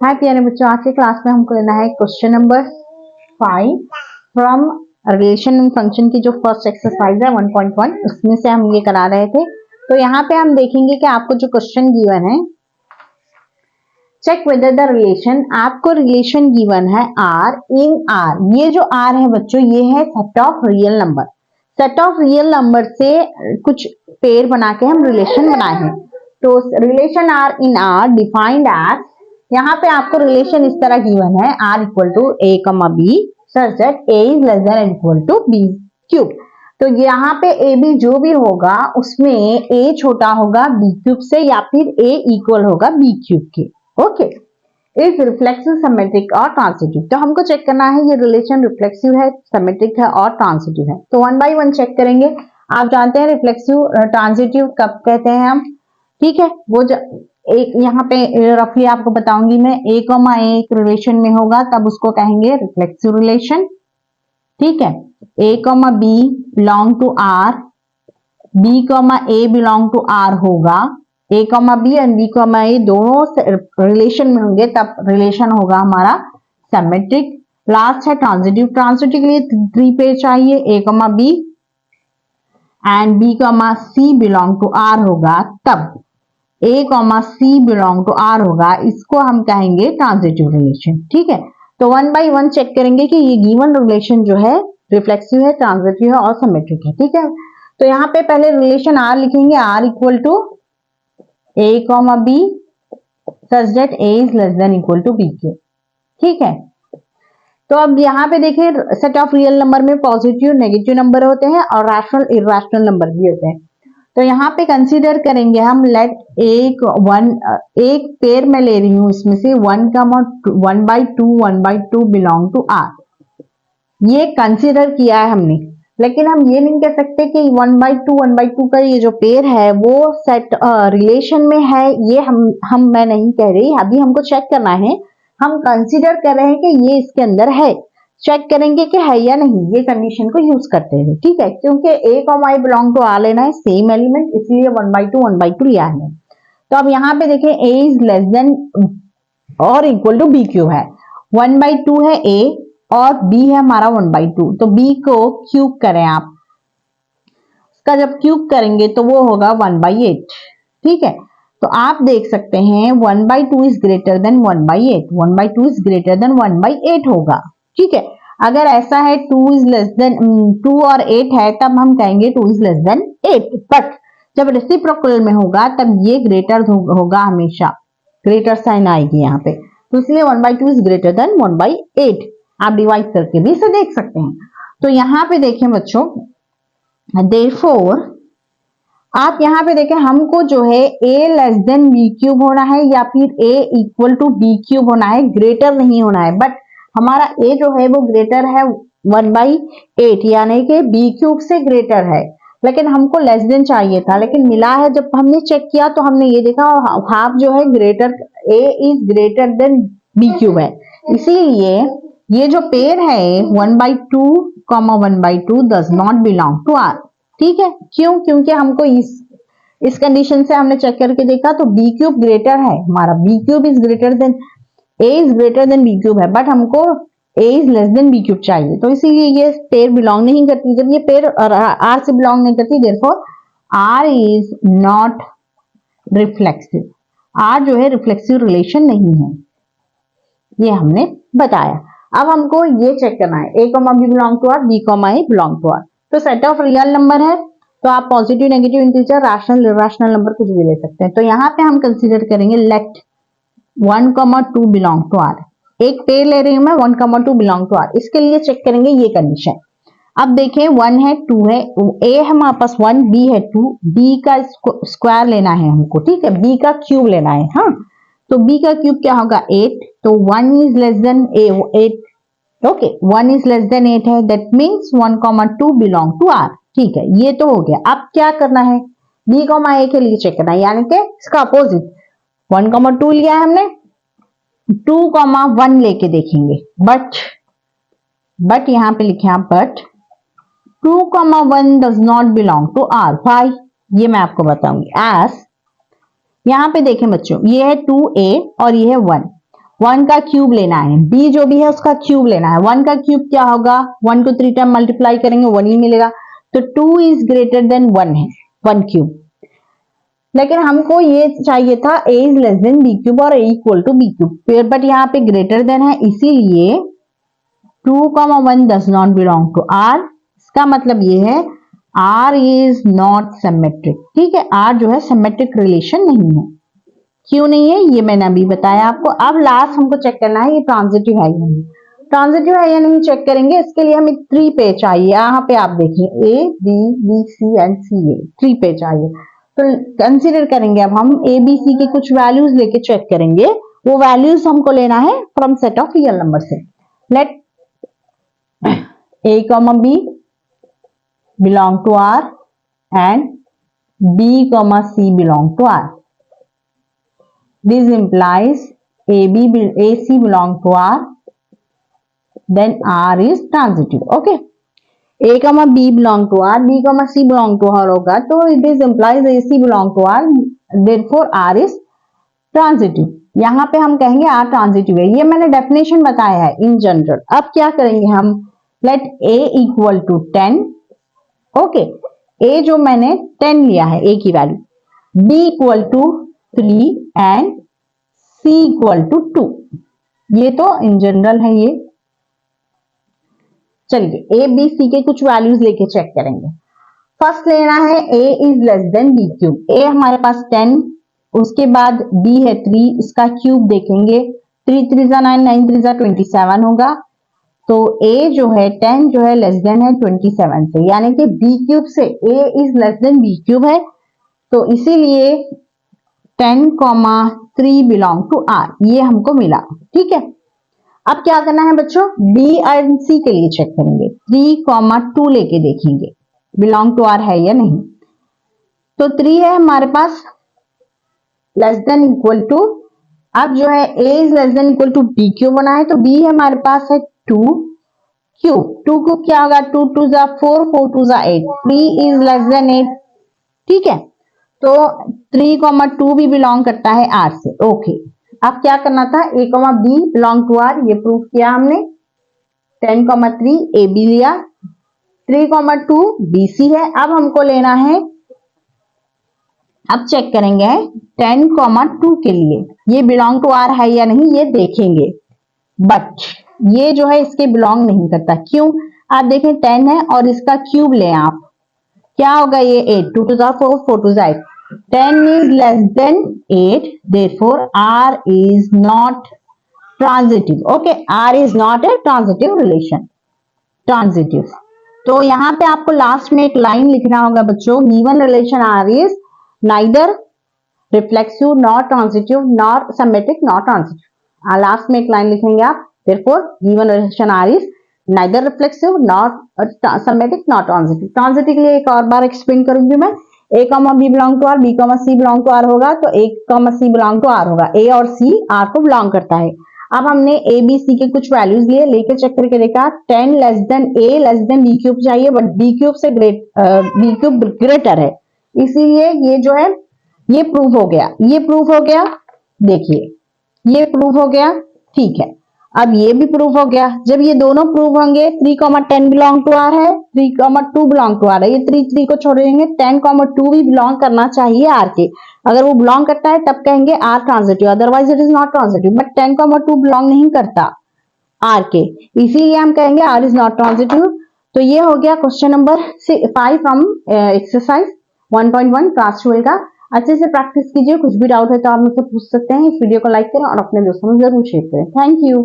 हाय प्यारे बच्चों, आज के क्लास में हमको लेना है question number 5 from relation function की जो फर्स्ट एक्सरसाइज है 1.1, उसमें से हम ये करा रहे थे। तो यहाँ पे हम देखेंगे कि आपको जो क्वेश्चन गिवन है, चेक वेदर द रिलेशन, आपको रिलेशन गिवन है आर इन आर। ये जो आर है बच्चों, ये है set of real number. Set of real number से कुछ पेयर बना के हम रिलेशन बनाए हैं। तो relation R in R defined as, यहाँ पे आपको रिलेशन इस तरह गिवन है are equal to a comma b such that a is less than equal to b cube. तो यहाँ पे ए बी जो भी होगा उसमें ए छोटा होगा बी क्यूब से या फिर ए इक्वल होगा बी क्यूब के। ओके, इज रिफ्लेक्सिव, सिमेट्रिक और ट्रांसिटिव। तो हमको चेक करना है ये रिलेशन रिफ्लेक्सिव है, सिमेट्रिक है और ट्रांसिटिव है। तो वन बाय वन चेक करेंगे। आप जानते हैं रिफ्लेक्सिव ट्रांसिटिव कब कहते हैं हम, ठीक है। वो एक यहाँ पे रफली आपको बताऊंगी मैं, ए कॉमा ए एक रिलेशन में होगा तब उसको कहेंगे रिफ्लेक्सिव रिलेशन, ठीक है। A comma B belong to R, B comma A belong to R होगा, A comma B and B comma A दोनों रिलेशन में होंगे तब रिलेशन होगा हमारा सिमेट्रिक। लास्ट है ट्रांसिटिव। ट्रांसिटिव के लिए 3 पेयर चाहिए, A comma B and B comma C belong to R होगा तब A comma C belong to R होगा, इसको हम कहेंगे ट्रांसिटिव रिलेशन, ठीक है। तो वन बाय वन चेक करेंगे कि ये गिवन रिलेशन जो है रिफ्लेक्सिव है, ट्रांसिटिव है और सिमेट्रिक है, ठीक है। तो यहाँ पे पहले रिलेशन आर लिखेंगे, R equal to a comma b such that a is less than equal to b cube, ठीक है। तो अब यहाँ पे देखिए सेट ऑफ रियल नंबर में पॉजिटिव नेगेटिव नंबर होते हैं और रैशनल इरैशनल नंबर भी होते हैं। तो यहाँ पे कंसीडर करेंगे हम, लेट एक पेयर में ले रही हूं इसमें से 1/2 बिलोंग टू आर, ये कंसीडर किया है हमने। लेकिन हम ये नहीं कह सकते कि 1/2 का ये जो पेयर है वो सेट रिलेशन में है, ये हम मैं नहीं कह रही, अभी हमको चेक करना है। हम कंसीडर कर रहे हैं कि ये इसके अंदर है, चेक करेंगे कि है या नहीं, ये कंडीशन को यूज करते हैं, ठीक है। क्योंकि A comma I belong to R लेना है, सेम एलिमेंट, इसलिए 1/2 लिया है। तो अब यहाँ पे देखें ए इज लेस देन और इक्वल टू बी क्यूब है, 1/2 है ए और बी है हमारा 1/2। तो बी को क्यूब करें आप, उसका जब क्यूब करेंगे तो वो होगा 1/8, ठीक है। तो आप देख सकते हैं 1/2 is greater then 1/8, 1/2 is greater then 1/8 होगा, ठीक है। अगर ऐसा है 2 इज लेस देन 2 और 8 है तब हम कहेंगे 2 इज लेस देन 8, बट जब रेसिप्रोकल में होगा तब ये ग्रेटर होगा, हमेशा ग्रेटर साइन आएगी यहाँ पे। तो इसलिए 1/2 इज ग्रेटर देन 1/8, आप डिवाइड करके भी इसे देख सकते हैं। तो यहाँ पे देखें बच्चों, देयरफॉर आप यहाँ पे देखें हमको जो है a less than B cube होना है या फिर a equal to b cube होना है, ग्रेटर नहीं होना है। बट हमारा a जो है वो ग्रेटर है 1/8 यानी कि बी क्यूब से ग्रेटर है, लेकिन हमको लेस देन चाहिए था, लेकिन मिला है। जब हमने चेक किया तो हमने ये देखा हाफ जो है greater, a is greater than B cube है, इसीलिए ये जो पेयर है 1/2 1/2 does not belong to R, ठीक है। क्यों? क्योंकि हमको इस कंडीशन से हमने चेक करके देखा तो बी क्यूब ग्रेटर है हमारा, B cube is greater than A is greater than B cube है, बट हमको A is less than B cube चाहिए, तो इसीलिए ये पेयर बिलोंग नहीं करती। जब ये पेयर आर से बिलोंग नहीं करती, therefore R is not reflexive, R जो है रिफ्लेक्सिव रिलेशन नहीं है, ये हमने बताया। अब हमको ये चेक करना है, A comma B belong to R, B comma A belong to R. तो सेट ऑफ रियल नंबर है तो आप positive negative integer rational irrational number कुछ भी ले सकते हैं। तो यहाँ पे हम कंसीडर करेंगे लेट 1,2 बिलोंग टू आर, एक पेयर ले रही हूं मैं 1,2 बिलोंग टू आर, इसके लिए चेक करेंगे ये कंडीशन। अब देखें 1 है 2 है, ए है हमारे पास 1, बी है 2, बी का स्क्वायर लेना है हमको, ठीक है, बी का क्यूब लेना है। हाँ, तो बी का क्यूब क्या होगा 8, तो 1 is less than 8, okay, 1 is less than 8 है, that means 1,2 belong to R, ठीक है। ये तो हो गया। अब क्या करना है, बी कॉमा ए के लिए चेक करना है, यानी कि इसका अपोजिट 1,2 लिया है हमने, 2,1 लेके देखेंगे, बट यहां पे लिखे आप but 2,1 does not belong to R. Why? ये मैं आपको बताऊंगी। एज यहां पे देखें बच्चों, ये है 2a और ये है 1, 1 का क्यूब लेना है, b जो भी है उसका क्यूब लेना है। 1 का क्यूब क्या होगा, 1 को 3 टाइम मल्टीप्लाई करेंगे 1 ही मिलेगा, तो 2 इज ग्रेटर देन 1 है, 1 क्यूब। लेकिन हमको ये चाहिए था a is less than b cube और a equal to b cube, but यहाँ पे ग्रेटर देन है, इसीलिए 2,1 does not belong to r। इसका मतलब ये है r इज नॉट सिमेट्रिक। ठीक है, r जो है सिमेट्रिक रिलेशन नहीं है। क्यों नहीं है ये मैंने अभी बताया आपको। अब लास्ट हमको चेक करना है ये ट्रांजिटिव है या नहीं। ट्रांजिटिव है या नहीं चेक करेंगे, इसके लिए हमें 3 पे चाहिए। यहाँ पे आप देखिए a b b c and c a 3 पे चाहिए, तो कंसीडर करेंगे। अब हम a b c की कुछ वैल्यूज लेके चेक करेंगे। वो वैल्यूज हमको लेना है from set of real number से। Let a comma b belong to R and b comma c belong to R. This implies AC belong to R, then R is transitive. Okay, a comma b belong to R, b comma c belong to R होगा, तो this implies AC belong to R, therefore R is transitive. यहाँ पे हम कहेंगे R transitive है। ये मैंने definition बताया है इन जनरल। अब क्या करेंगे हम, let a equal to 10। Okay, a जो मैंने 10 लिया है a की value, b equal to 3 and c equal to 2। ये तो इन जनरल है ये। चलिए a b c के कुछ वैल्यूज लेके चेक करेंगे। फर्स्ट लेना है a is less than b cube. a हमारे पास 10, उसके बाद b है 3, इसका क्यूब देखेंगे 3 3 9 9 3 27 होगा। तो a जो है 10 जो है लेस देन है 27 से, यानी कि b क्यूब से a is less than b cube है। तो इसीलिए 10,3 बिलोंग टू r, ये हमको मिला। ठीक है, अब क्या करना है बच्चों, b और c के लिए चेक करेंगे। 3,2 लेके देखेंगे बिलोंग टू r है या नहीं। तो 3 है हमारे पास, लेस देन इक्वल टू, अब जो है a is less than equal to b cube बना है, तो b हमारे पास है 2 क्यूब। 2 क्यूब क्या होगा, 2 2 4 4 2 8, 3 इज लेस देन 8। ठीक है, तो 3,2 भी बिलोंग करता है R से। ओके, अब क्या करना था, a, b belong to R, ये प्रूफ किया हमने। 10,3 AB लिया, 3,2 BC है। अब हमको लेना है, अब चेक करेंगे 10,2 के लिए ये बिलोंग टू R है या नहीं, ये देखेंगे। बट ये जो है इसके बिलोंग नहीं करता। क्यों, आप देखें 10 है और इसका क्यूब लें आप, क्या होगा ये 8, 2 2 4 4 2 8, 10 is less than 8, therefore R is not transitive. Okay, R is not a transitive relation. Transitive. तो यहाँ पे आपको लास्ट में एक लाइन लिखना होगा बच्चों, given relation R is neither reflexive nor transitive nor symmetric nor transitive। Last में एक लाइन लिखेंगे आप, therefore given relation R is neither reflexive nor symmetric nor transitive। transitive के लिए एक और बार एक्सप्लेन करूंगी मैं। a, b belong to r, b, c belong to r होगा, तो a, c belong to r होगा। a और c r को बिलोंग करता है। अब हमने a b c के कुछ वैल्यूज लिए, लेके चेक करके देखा 10 less than a less than b cube चाहिए, बट b क्यूब से b क्यूब ग्रेटर है, इसीलिए ये जो है ये प्रूफ हो गया। ये प्रूफ हो गया, देखिए ये प्रूफ हो गया। ठीक है, अब ये भी प्रूफ हो गया। जब ये दोनों प्रूफ होंगे, 3,10 बिलोंग टू R है, 3,2 बिलोंग टू R है, ये 3 3 को छोड़ देंगे, 10,2 भी बिलोंग करना चाहिए R के। अगर वो बिलोंग करता है तब कहेंगे R transitive, otherwise it is not transitive. But 10,2 belong नहीं करता R के, इसीलिए हम कहेंगे R इज नॉट ट्रांजिटिव। तो ये हो गया question number 5 from exercise 1.1 class 12 का। अच्छे से प्रैक्टिस कीजिए, कुछ भी डाउट है तो आप मुझसे पूछ सकते हैं। इस वीडियो को लाइक करें और अपने दोस्तों में जरूर शेयर करें। Thank you.